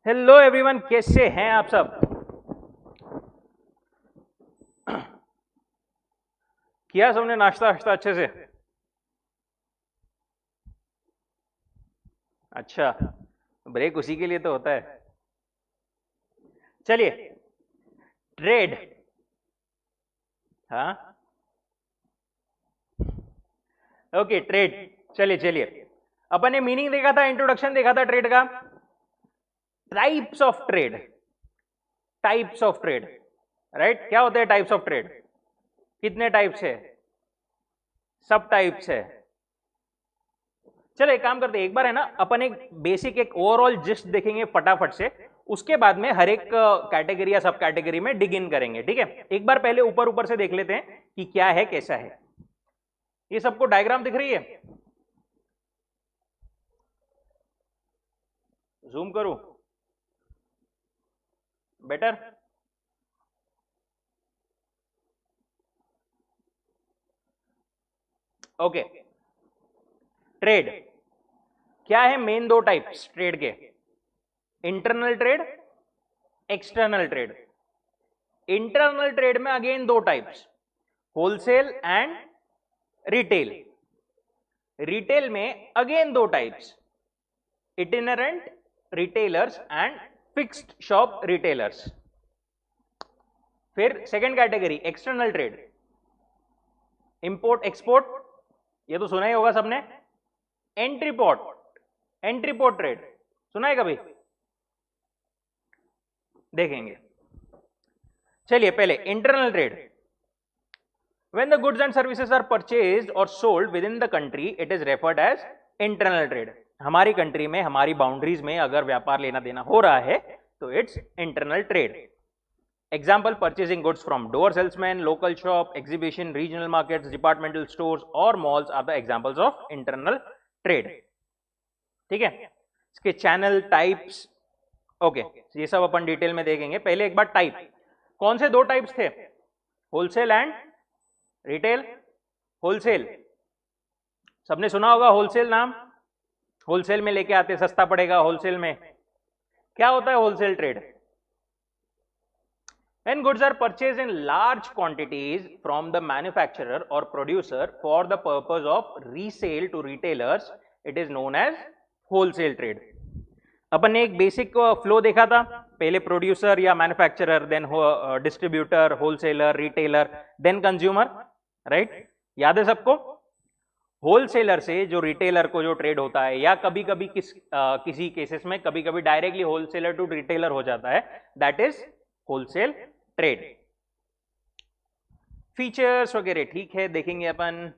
Hello everyone, कैसे हैं आप सब? किया सबने नाश्ता वाश्ता अच्छे से? अच्छा, ब्रेक उसी के लिए तो होता है। चलिए, ट्रेड। हाँ, ओके, ट्रेड। चलिए चलिए, अपन ने मीनिंग देखा था, इंट्रोडक्शन देखा था ट्रेड का। Types of trade, types of trade, right? क्या होते हैं टाइप्स ऑफ ट्रेड? कितने टाइप्स है? सब टाइप्स है। चलो एक काम करते हैं, एक बार है ना, अपन एक बेसिक एक ओवरऑल जिस्ट देखेंगे फटाफट से। उसके बाद में हर एक कैटेगरी या सब कैटेगरी में डिग इन करेंगे, ठीक है? एक बार पहले ऊपर ऊपर से देख लेते हैं कि क्या है कैसा है। ये सबको डायग्राम दिख रही है? जूम करूं? बेटर? ओके। ट्रेड क्या है? मेन दो टाइप्स ट्रेड के, internal trade, external trade. Internal trade में अगेन दो types, wholesale and retail. Retail में अगेन दो types, itinerant retailers and fixed shop retailers. फिर second category external trade, import export, ये तो सुना ही होगा सबने। Entry port, entry port trade सुना है कभी? देखेंगे। चलिए पहले internal trade. When the goods and services are purchased or sold within the country, it is referred as internal trade. हमारी कंट्री में, हमारी बाउंड्रीज में अगर व्यापार लेना देना हो रहा है तो it's internal trade. Example, purchasing goods from door salesman, local shop, exhibition, regional markets, departmental stores और malls are the examples of internal trade. ठीक है, इसके चैनल टाइप्स, ओके, ये सब अपन डिटेल में देखेंगे। पहले एक बार टाइप, कौन से दो टाइप्स थे? Wholesale and retail. होलसेल सबने सुना होगा, होलसेल नाम। होलसेल में लेके आते, सस्ता पड़ेगा होलसेल में। क्या होता है wholesale trade? When goods are purchased in large quantities from the manufacturer or producer for the purpose of resale to retailers, it is known as wholesale trade. अपन ने एक बेसिक फ्लो देखा था, पहले प्रोड्यूसर या manufacturer, then distributor, wholesaler, retailer, then consumer, right? याद है सबको? होलसेलर से जो रिटेलर को जो ट्रेड होता है, या कभी कभी किसी केसेस में कभी कभी डायरेक्टली होलसेलर टू रिटेलर हो जाता है, that is wholesale trade. Features वगैरह ठीक है, देखेंगे अपन।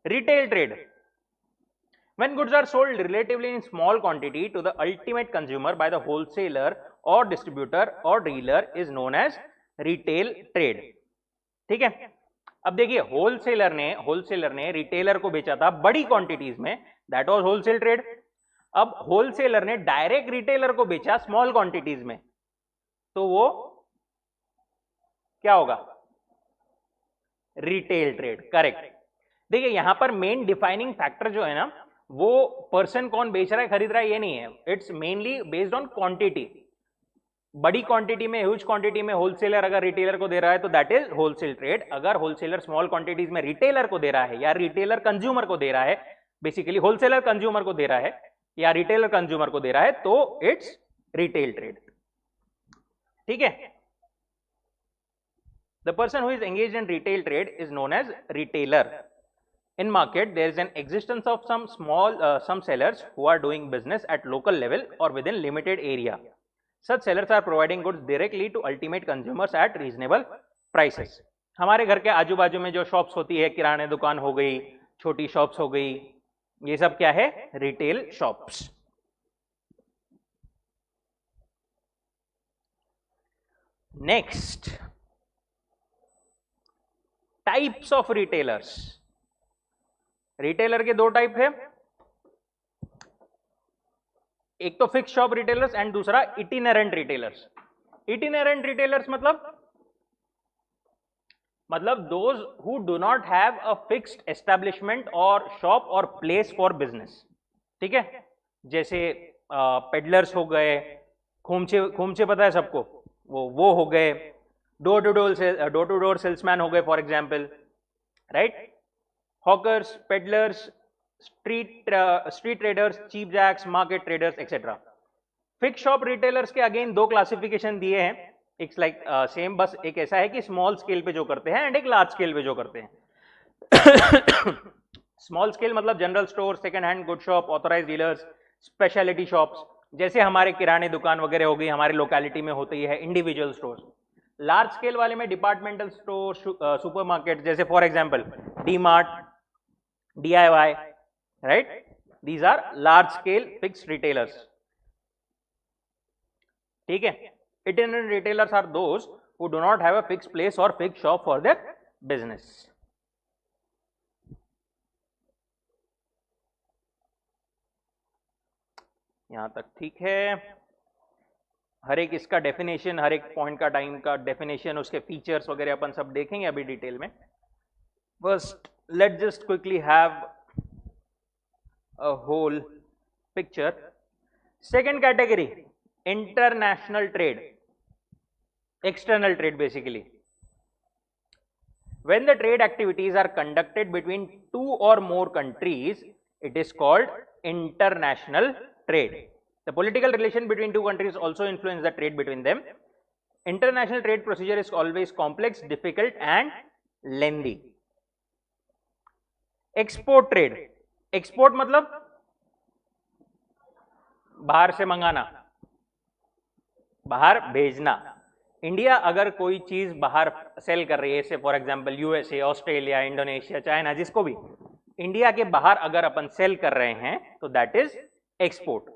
Retail trade, when goods are sold relatively in small quantity to the ultimate consumer by the wholesaler or distributor or dealer is known as retail trade. ठीक है, अब देखिए, wholesaler ने रिटेलर को बेचा था बड़ी क्वांटिटीज में, दैट वाज होलसेल ट्रेड। अब होलसेलर ने डायरेक्ट रिटेलर को बेचा स्मॉल क्वांटिटीज में, तो वो क्या होगा? Retail trade, correct. देखिए यहां पर मेन डिफाइनिंग फैक्टर जो है ना, वो पर्सन कौन बेच रहा है, खरीद रहा है, ये नहीं है। It's mainly based on quantity. बड़ी क्वांटिटी में, ह्यूज क्वांटिटी में होलसेलर अगर रिटेलर को दे रहा है तो दैट इज होलसेल ट्रेड। अगर होलसेलर स्मॉल क्वांटिटीज में रिटेलर को दे रहा है, या रिटेलर कंज्यूमर को दे रहा है, बेसिकली होलसेलर कंज्यूमर को दे रहा है या रिटेलर कंज्यूमर को दे रहा है, तो इट्स रिटेल ट्रेड। ठीक है, the person who is engaged in retail trade is known as retailer. In market, there is an existence of some sellers who are doing business at local level or within limited area. Such sellers are providing goods directly to ultimate consumers at reasonable prices. हमारे घर के आजू बाजू में जो shops होती है, किराने दुकान हो गई, छोटी शॉप्स हो गई, ये सब क्या है? Retail shops. Next, types of retailers. Retailer के दो टाइप है, एक तो फिक्स शॉप रिटेलर्स एंड दूसरा इटिनरेंट रिटेलर्स। इटिनरेंट रिटेलर्स मतलब मतलब those who do not have a fixed establishment और शॉप और प्लेस फॉर बिजनेस, ठीक है, जैसे पेडलर्स हो गए, खोमचे, खोमचे पता है सबको, वो हो गए, डोर टू डोर सेल्समैन हो गए for example, right, hawkers, peddlers, street traders, cheap jacks, market traders etcetera. Fix shop retailers के अगेन दो क्लासिफिकेशन दिए हैं, एक लाइक सेम, बस एक ऐसा है कि स्मॉल स्केल पे जो करते हैं एंड एक लार्ज स्केल पे जो करते हैं। स्मॉल स्केल मतलब general store, second hand good shop, authorised dealers, speciality shops, जैसे हमारे किराने दुकान वगैरह हो गई, हमारे लोकेलिटी में होती है इंडिविजुअल स्टोर्स। लार्ज स्केल वाले में डिपार्टमेंटल स्टोर, सुपरमार्केट, जैसे for example D mart, DIY, right? These are large scale fixed retailers. ठीक है, itinerant retailers are those who do not have a fixed place or fixed shop for their business. यहां तक ठीक है। हर एक इसका definition, हर एक पॉइंट का टाइम का डेफिनेशन, उसके फीचर्स वगैरह अपन सब देखेंगे अभी डिटेल में। First let just quickly have a whole picture. Second category, international trade, external trade basically. When the trade activities are conducted between two or more countries, it is called international trade. The political relation between two countries also influence the trade between them. International trade procedure is always complex, difficult and lengthy. Export trade, export मतलब बाहर से मंगाना, बाहर भेजना। India अगर कोई चीज बाहर सेल कर रही है, जैसे for example USA, Australia, Indonesia, China, जिसको भी इंडिया के बाहर अगर अपन सेल कर रहे हैं तो that is export.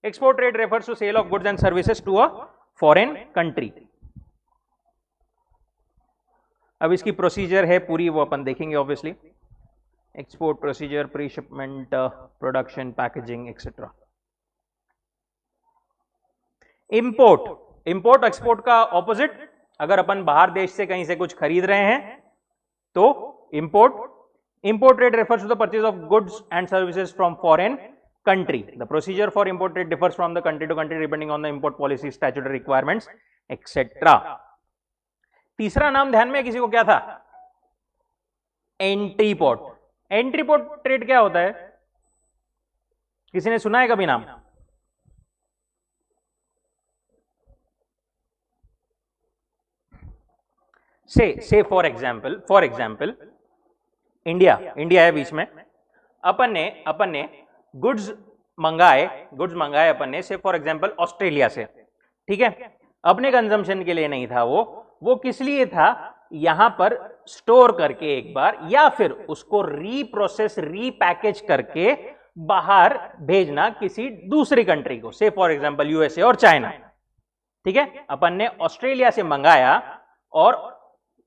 Export trade refers to sale of goods and services to a foreign country. अब इसकी प्रोसीजर है पूरी, वो अपन देखेंगे obviously. Export procedure, pre shipment, production, packaging etcetera. Import, import export का ऑपोजिट। अगर अपन बाहर देश से कहीं से कुछ खरीद रहे हैं तो import. Import trade refers to the purchase of goods and services from foreign country. The procedure for import trade differs from the country to country depending on the import policy, statutory requirements, etc. तीसरा नाम ध्यान में किसी को क्या था? Entry port. Entry port trade क्या होता है? किसी ने सुना है कभी नाम? से फॉर एग्जाम्पल इंडिया है बीच में, अपन ने गुड्स मंगाए अपन ने, से फॉर एग्जांपल ऑस्ट्रेलिया से, ठीक है। अपने कंजम्पशन के लिए नहीं था, वो किस लिए था? यहां पर स्टोर करके एक बार, या फिर उसको रीप्रोसेस, रीपैकेज करके बाहर भेजना किसी दूसरी कंट्री को, से फॉर एग्जांपल यूएसए और चाइना, ठीक है। अपन ने ऑस्ट्रेलिया से मंगाया और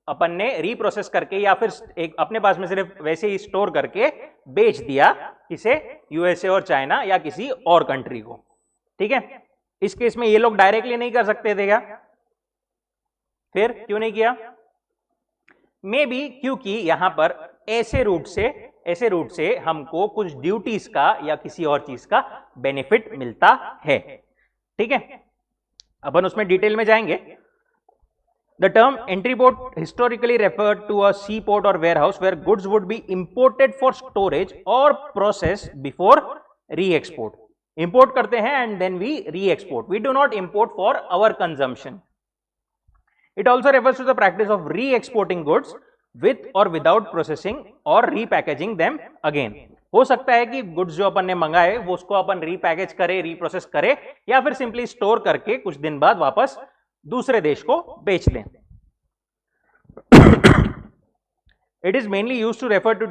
अपन ने रीप्रोसेस करके या फिर एक अपने पास में सिर्फ वैसे ही स्टोर करके बेच दिया किसे? यूएसए और चाइना या किसी और कंट्री को, ठीक है। इस केस में ये लोग डायरेक्टली नहीं कर सकते थे क्या? फिर क्यों नहीं किया? मे बी क्योंकि यहां पर ऐसे रूट से हमको कुछ ड्यूटीज का या किसी और चीज का बेनिफिट मिलता है, ठीक है। अपन उसमें डिटेल में जाएंगे। The term entry port historically referred to a seaport or warehouse where goods would be imported for storage or processed before re-export. Import करते हैं and then we re-export. We do not import for our consumption. It also refers to the practice of re-exporting goods with or without processing or repackaging them again. हो सकता है कि goods जो अपन ने मंगाए वो उसको अपन रीपैकेज करे, रीप्रोसेस करे, या फिर सिंपली स्टोर करके कुछ दिन बाद वापस दूसरे देश को बेच दें। It is mainly used to refer to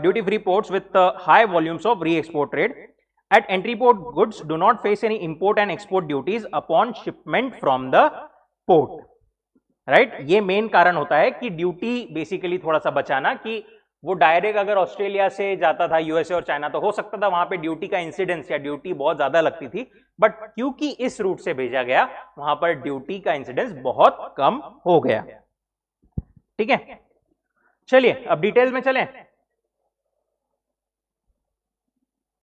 duty-free ports with high volumes of re-export trade. At entry port, goods do not face any import and export duties upon shipment from the port. Right? ये main कारण होता है कि duty basically थोड़ा सा बचाना, कि वो डायरेक्ट अगर ऑस्ट्रेलिया से जाता था यूएसए और चाइना तो हो सकता था वहां पे ड्यूटी का इंसिडेंस या ड्यूटी बहुत ज्यादा लगती थी, बट क्योंकि इस रूट से भेजा गया वहां पर ड्यूटी का इंसिडेंस बहुत कम हो गया। ठीक है, चलिए अब डिटेल में चलें।